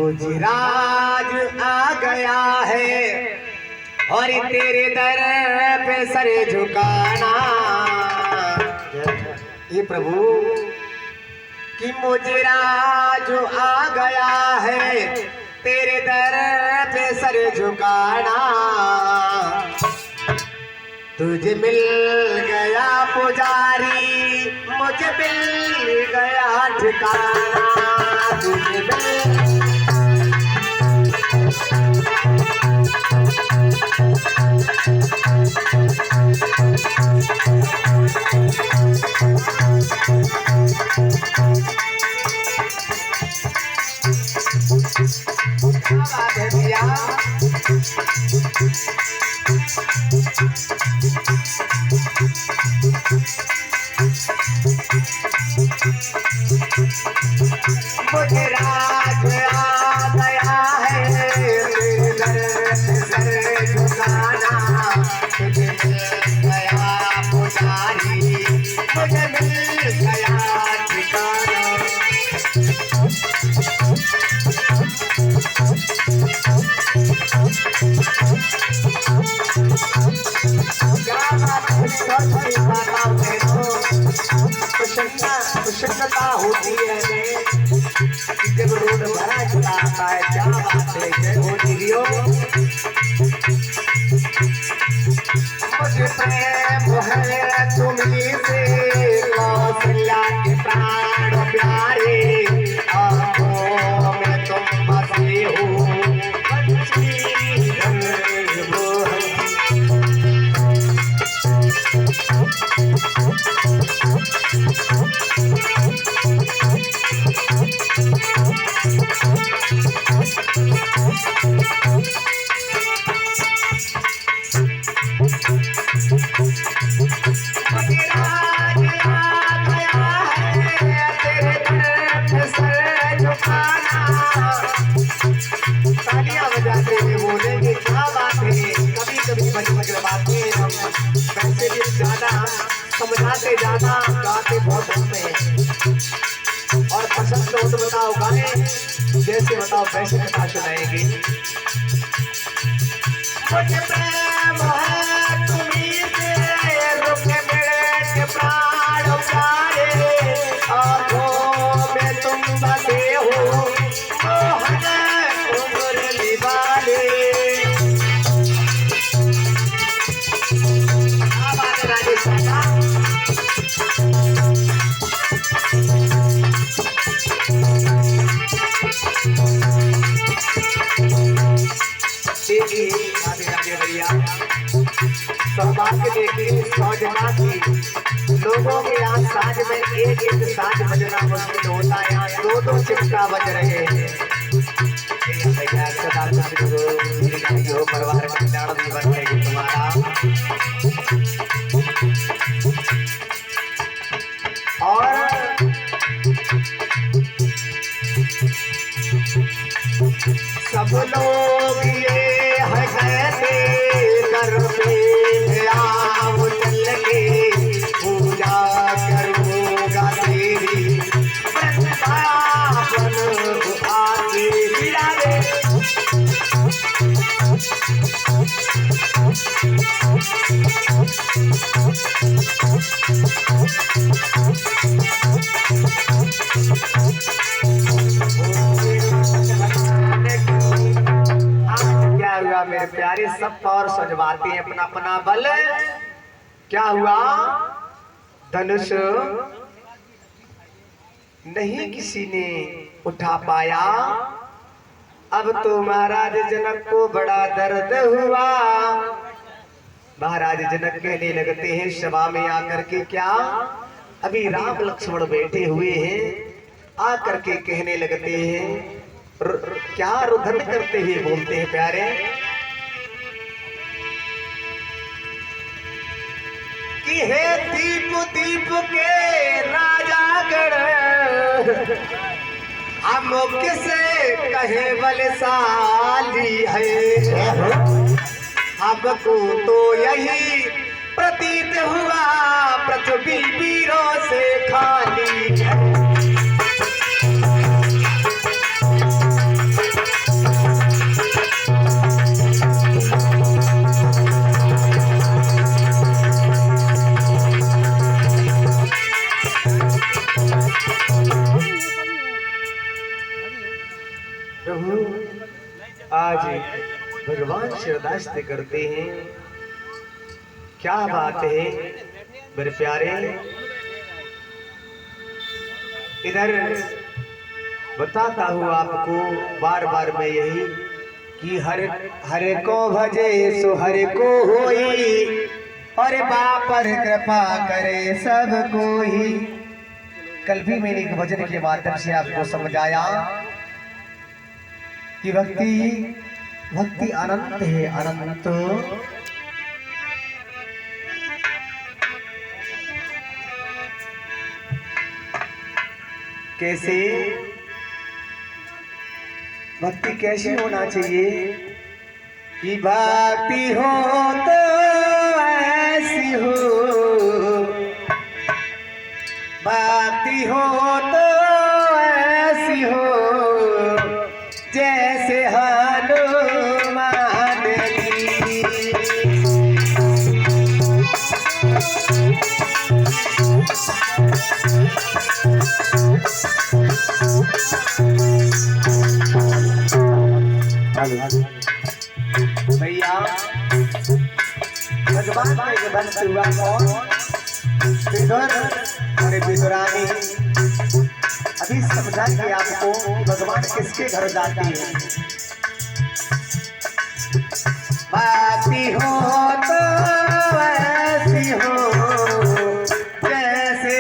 मुजराज आ गया है और तेरे दर पे सर झुकाना। ये प्रभु कि मुजराज आ गया है तेरे दर पे सर झुकाना। तुझे मिल गया पुजारी मुझे मिल गया ठिकाना। तुझे मिल मुजराज आ गया है सर झुकाना। तुझे मिल गया पुजारी मुझे मिल गया ठिकाना। प्रसन्नता होती है जब रोड भरा चलाता है। क्या बात है, जय हो दीदियों। मुझे प्रेम है तुम्हीं से कौशल्या के प्राण प्यारे। आँखों में तुम बसे हो तालियां बजाते हुए बोलेंगे क्या बात है। कभी कभी बड़ी बातें हम वैसे भी ज्यादा समझाते ज्यादा गाते बहुत होते हैं। और पसंद हो तो बताओ गाने जैसे बताओ वैसे कथा सुनाएंगे। मुझे प्रेम है तुम्हीं से रुके मेरे प्राण प्यारे। आँखों में तुम बसे हो सौभाग्य देखिए सौजना की लोगों के यहाँ साज में एक एक साज बजना मुश्किल होता है। यहाँ दो दो चिमटा बज रहे हैं। परिवार कल्याण भी बन रहेगी तुम्हारा। और सब लोग ये है कहते कर पे आओ चल के पूजा करूँगा तेरी वृंदावन आके गिरा दे। मेरे प्यारे सब पावर सजवाते हैं अपना अपना बल। क्या हुआ धनुष नहीं किसी ने उठा पाया। अब तो महाराज जनक को बड़ा दर्द हुआ। महाराज जनक कहने लगते हैं सभा में आकर के, क्या अभी राम लक्ष्मण बैठे हुए हैं। आकर के कहने लगते हैं क्या रुदन करते हुए बोलते हैं प्यारे कि हे दीप दीप के राजा गण हम किसे कहे बलशाली है। हमको तो यही प्रतीत हुआ पृथ्वी वीरों से खाली है। सूर्यास्त करते हैं। क्या बात है मेरे प्यारे। इधर बताता हूँ आपको बार बार मैं यही कि हर को भजे सो हर को होई, और बापर कृपा करे सब कोई। कल भी मैंने एक भजन के माध्यम से आपको समझाया कि भक्ति अनंत है, अनंत। कैसे भक्ति कैसी होना चाहिए कि भक्ति हो तो ऐसी हो, भक्ति हो तो ऐसी हो जैसे हनुमान की। भैया भगवान के भक्त हुआ कौन? विदुर और विदुरानी। अभी समझाएंगे आपको भगवान किसके घर जाती है। बाती हो तो ऐसी हो जैसे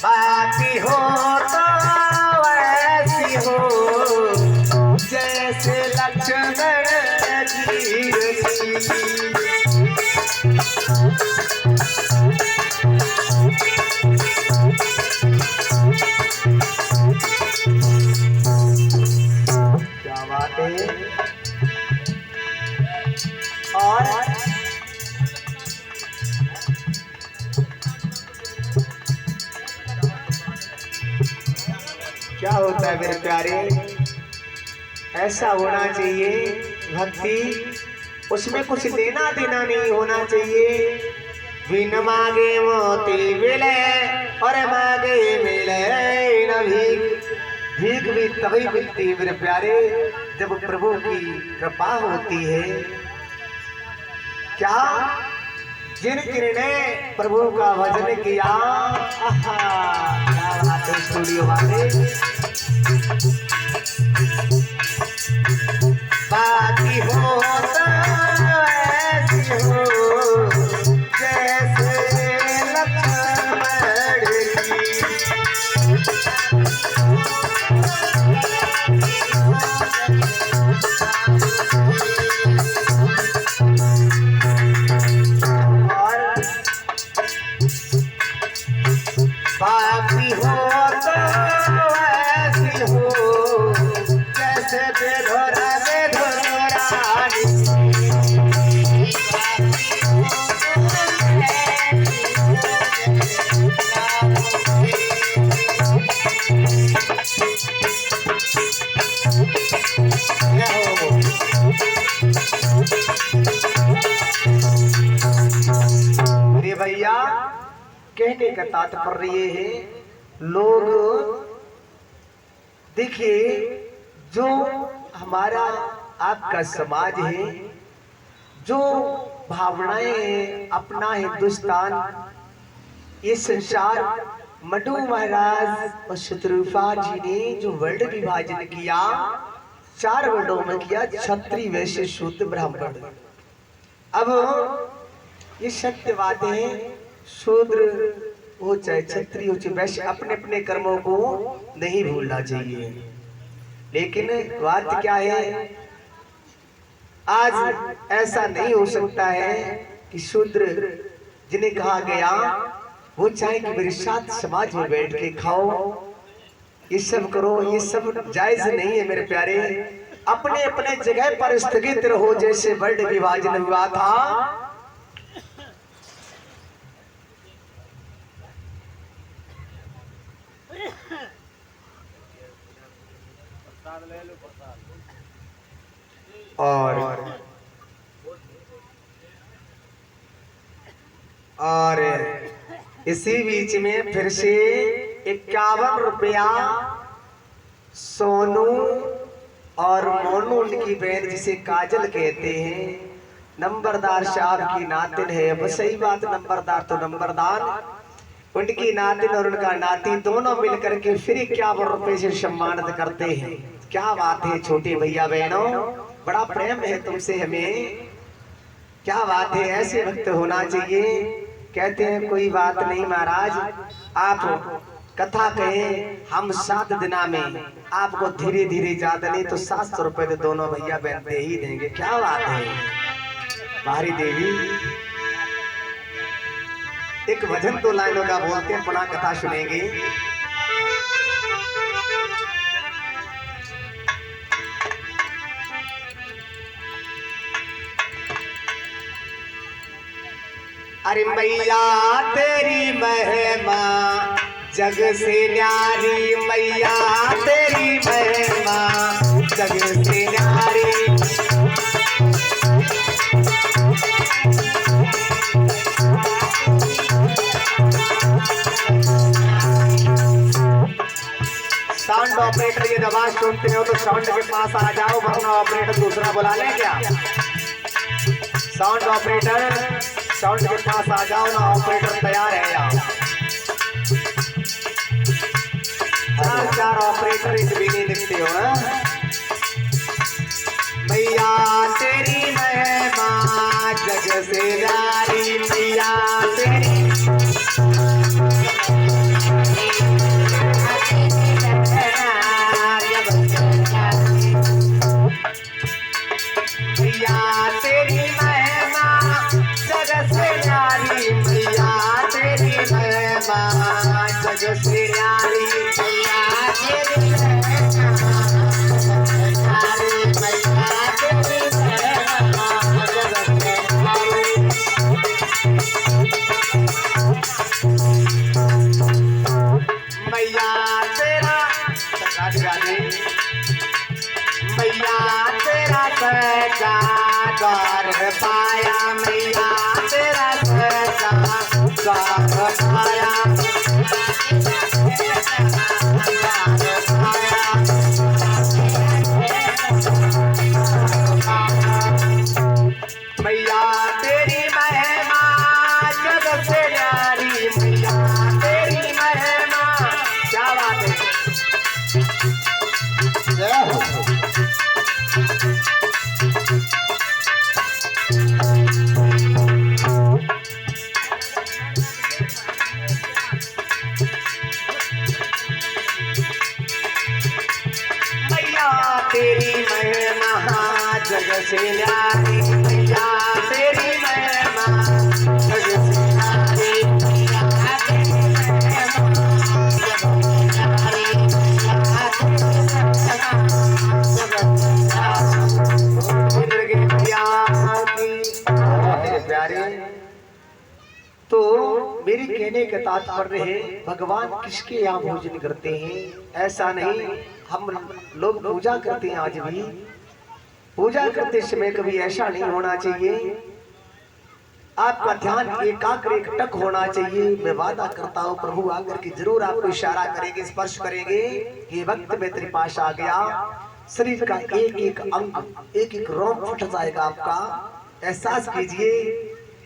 बाती हो तो ऐसी हो जैसे लक्ष्मण जी। क्या बात है। और क्या होता है मेरे प्यारे, ऐसा होना चाहिए भक्ति, उसमें कुछ लेना देना नहीं होना चाहिए। बिन मांगे मोती मिले और मांगे मिले न भीख। भीख भी तभी मिलती है मेरे प्यारे जब प्रभु की कृपा होती है। क्या जिन जिनने प्रभु का भजन किया, क्या बात है स्टूडियो वाले। बाकी हो तो ऐसी हो जैसे लक्ष्मण की। बाकी हो तो ऐसी हो जैसे बेधरा बेधरानी। मेरे भैया कहने का तात्पर्य है, लोग देखिए जो हमारा आपका समाज है, जो भावनाएं हैं, अपना हिंदुस्तान, ये संसार, मधु महाराज और शत्रुपा जी ने जो वर्ल्ड विभाजन किया, 4 वर्णों में किया, क्षत्रिय वैश्य शूद्र ब्राह्मण। अब ये सत्य बातें हैं, शूद्र हो चाहे क्षत्रिय हो चाहे वैश्य, अपने अपने कर्मों को नहीं भूलना चाहिए। लेकिन बात क्या है, आज ऐसा नहीं हो सकता है कि शूद्र जिन्हें कहा गया वो चाहे कि मेरे साथ समाज में बैठ के खाओ, ये सब करो, ये सब जायज नहीं है मेरे प्यारे। अपने अपने जगह पर स्थगित रहो, जैसे वर्ल्ड विभाजन हुआ था। और इसी बीच में फिर से 51 रुपया सोनू और मोनू उनकी बहन जिसे काजल कहते हैं, नंबरदार साहब की नातिन है। अब सही बात, नंबरदार तो नंबरदार, उनकी नातिन और उनका नाती दोनों मिलकर के फिर 51 रुपए से सम्मानित करते हैं। क्या बात है छोटे भैया बहनों, बड़ा प्रेम है तुमसे हमें, क्या बात है, ऐसे वक्त होना चाहिए। कहते हैं कोई बात नहीं महाराज, आप कथा कहें, हम 7 दिना में आपको धीरे धीरे ज्यादा नहीं तो 700 रुपए तो दोनों भैया बहन दे ही देंगे। क्या बात है बाहरी देवी। एक भजन 2 लाइनों का बोलते हैं, पुनः कथा सुनेंगे। अरे मैया तेरी महिमा जग से न्यारी, मैया तेरी महिमा जग से न्यारी। साउंड ऑपरेटर ये आवाज सुनते हो तो साउंड के पास आ जाओ, वरना ऑपरेटर दूसरा बुला ले क्या। साउंड ऑपरेटर साउंड के पास आ जाओ ना, ऑपरेटर तैयार है यहाँ। 4 ऑपरेटर इस भी नहीं दिखते हो ना। मैया तेरी महिमा जग से न्यारी, मैया तेरी जग से न्यारी, मैया तेरी मैया तेरा मैया तेरा सच्चा द्वार पाया, मैया तेरा सच्चा द्वार पाया। मैया तेरी महिमा जग से न्यारी, मैया तेरी महिमा। क्या बात है, जय हो। तेरी महिमा जग से न्यारी, मैया तेरी महिमा जग से न्यारी, मैया तेरी प्यारे। तो मेरी कहने का तात्पर्य है, भगवान किसके यहाँ भोजन करते हैं ऐसा नहीं। हम लोग पूजा करते हैं, आज भी पूजा करते समय कभी ऐसा नहीं होना चाहिए। आपका ध्यान एकाग्र एकटक होना चाहिए। मैं वादा करता हूँ प्रभु आकर के जरूर आपको इशारा करेंगे, स्पर्श करेंगे कि वक्त में तेरे पास आ गया। शरीर का एक एक अंग, एक एक रोम फट जाएगा आपका। एहसास कीजिए,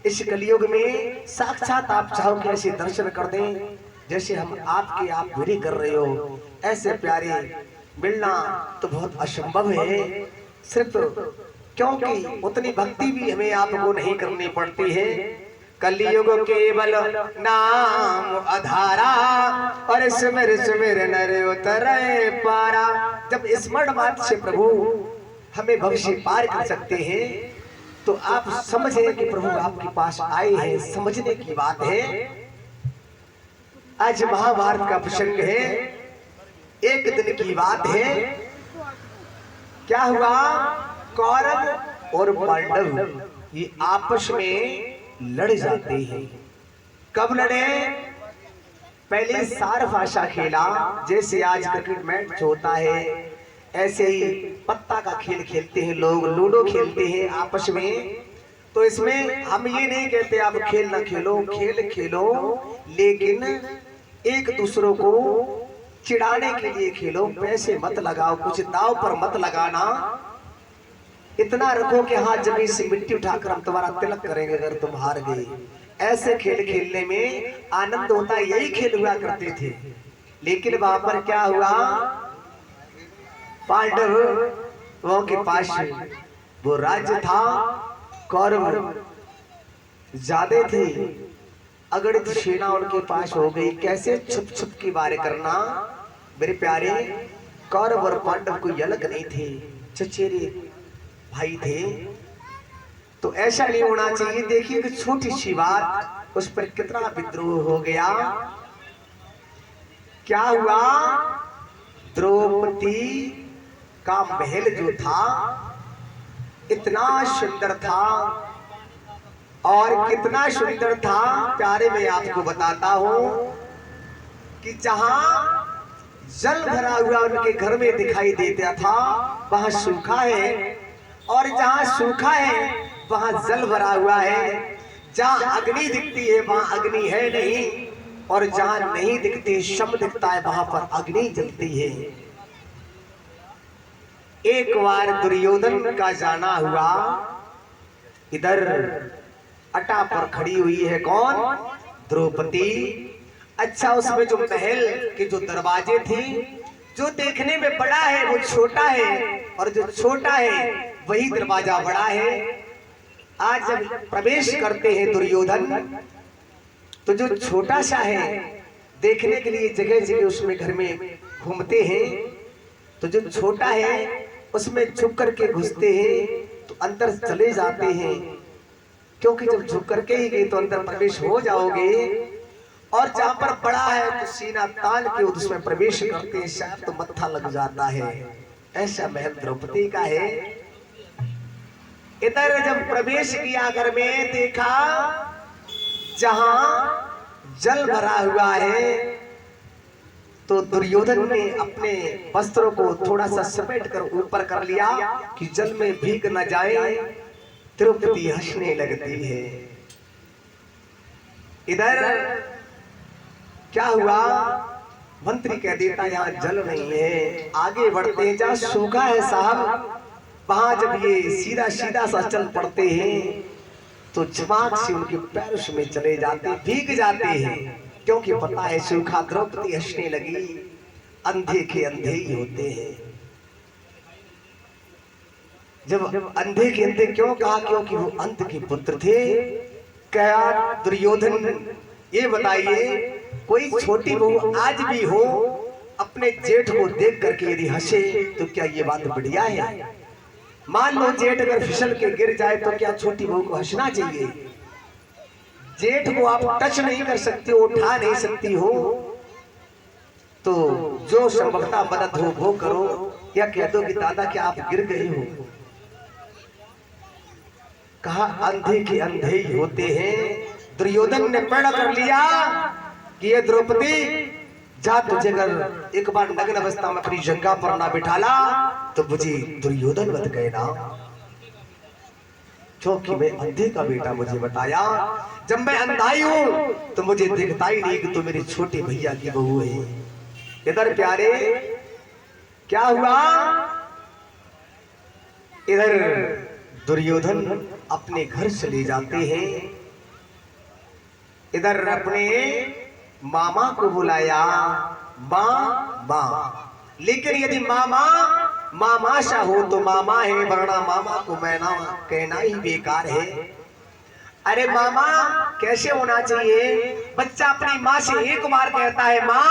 इस कलयुग में साक्षात आप चाहो कि ऐसे दर्शन कर दें जैसे हम आपके आप मेरे कर रहे हो। ऐसे प्यारे मिलना तो बहुत असंभव है, सिर्फ क्योंकि उतनी भक्ति भी हमें आपको नहीं करनी पड़ती है। कलयुग केवल नाम आधारा, और सिमर सिमर नर उतरे पारा। जब स्मरण मात्र से प्रभु हमें भविष्य पार कर सकते हैं, तो आप समझें कि प्रभु आपके पास आए हैं, समझने की बात है। आज महाभारत का प्रसंग है, एक दिन की बात है। क्या हुआ, कौरव और पांडव ये आपस में लड़ जाते हैं। कब लड़े, पहले सार भाषा खेला, जैसे आज क्रिकेट मैच होता है, ऐसे ही पत्ता का खेल खेलते हैं लोग, लूडो खेलते हैं आपस में। तो इसमें हम ये नहीं कहते आप खेल ना खेलो, खेल खेलो, लेकिन एक दूसरों को चिढ़ाने के लिए खेलो, पैसे मत लगाओ, कुछ दाव पर मत लगाना। इतना रखो कि हाँ जमीन से मिट्टी उठाकर हम तुम्हारा तिलक करेंगे अगर तुम हार गए। ऐसे खेल खेलने में आनंद होता, यही खेल हुआ करते थे। लेकिन वहां पर क्या हुआ, पांडवों के पास वो राज्य था, कौरव ज्यादा थे, अगणित सेना उनके पास हो गई। कैसे छुप छुप की वार करना। मेरे प्यारे, कौरव और पांडव कोई अलग नहीं थे, चचेरे भाई थे। तो ऐसा नहीं होना चाहिए। देखिए कि छोटी सी बात, उस पर कितना विद्रोह हो गया। क्या हुआ, द्रौपदी का महल जो था इतना सुंदर था, और कितना सुंदर था प्यारे, मैं आपको बताता हूं कि जहां जल भरा हुआ उनके घर में दिखाई देता था वहां सूखा है, और जहां सूखा है वहां जल भरा हुआ है। जहां अग्नि दिखती है वहां अग्नि है नहीं, और जहां नहीं दिखती शम दिखता है वहां पर अग्नि जलती है। एक बार दुर्योधन का जाना हुआ, इधर अटा पर खड़ी हुई है कौन, द्रौपदी। अच्छा, उसमें जो महल के जो दरवाजे थे, जो देखने में बड़ा है वो छोटा है, और जो छोटा है वही दरवाजा बड़ा है। आज जब प्रवेश करते हैं दुर्योधन, तो जो छोटा सा है देखने के लिए जगह जगह उसमें घर में घूमते हैं, तो जो छोटा है उसमें झुक करके घुसते हैं तो अंदर चले जाते हैं, क्योंकि जब झुक करके ही गए तो अंदर प्रवेश हो जाओगे। और जहां पर बड़ा है तो सीना तान के उसमें प्रवेश करते हैं, शायद तो मत्था लग जाता है। ऐसा महल द्रौपदी का है। इधर जब प्रवेश किया घर में, देखा जहां जल भरा हुआ है, तो दुर्योधन ने अपने वस्त्रों को थोड़ा सा समेट कर ऊपर कर लिया कि जल में भीग न जाए। द्रौपदी हंसने लगती है। इधर क्या हुआ, मंत्री कह देता यहाँ जल नहीं है, आगे बढ़ते हैं, जहाँ सूखा है साहब वहां जब ये सीधा सीधा सा चल पड़ते हैं तो झमाक से उनके पैर उसमें चले जाते, भीग जाते हैं, क्योंकि पता है सूखा। द्रौपदी हंसने लगी, अंधे के अंधे ही होते हैं। जब अंधे के अंधे क्यों कहा, क्योंकि वो अंत के पुत्र थे। क्या दुर्योधन, ये बताइए कोई छोटी बहू आज भी हो अपने जेठ को देख करके यदि हंसे तो क्या ये बात बढ़िया है? मान लो जेठ अगर फिसल के गिर जाए तो क्या छोटी बहू को हंसना चाहिए? जेठ को आप टच नहीं कर सकती हो, उठा नहीं सकती हो, तो जो संभवता मदद हो वो करो, या कह दो कि दादा क्या आप गिर गए हो। कहा अंधे के अंधे ही होते हैं। दुर्योधन ने पैड़ा कर लिया कि ये द्रौपदी जा, तुझे अगर एक बार नग्न अवस्था में अपनी जगह पर ना बिठाला तो मुझे दुर्योधन बन गए ना, क्योंकि मैं अंधे का बेटा, मुझे बताया जब मैं अंधाई हूं तो मुझे दिखता ही नहीं कि तू मेरे छोटे भैया की बहू है। इधर प्यारे क्या हुआ, इधर दुर्योधन अपने घर चले जाते हैं। इधर अपने मामा को बुलाया, माँ माँ, लेकिन यदि मामा मामा सा हो तो मामा है, वरना मामा को मैना कहना ही बेकार है। अरे मामा कैसे होना चाहिए? बच्चा अपनी माँ से एक बार कहता है माँ,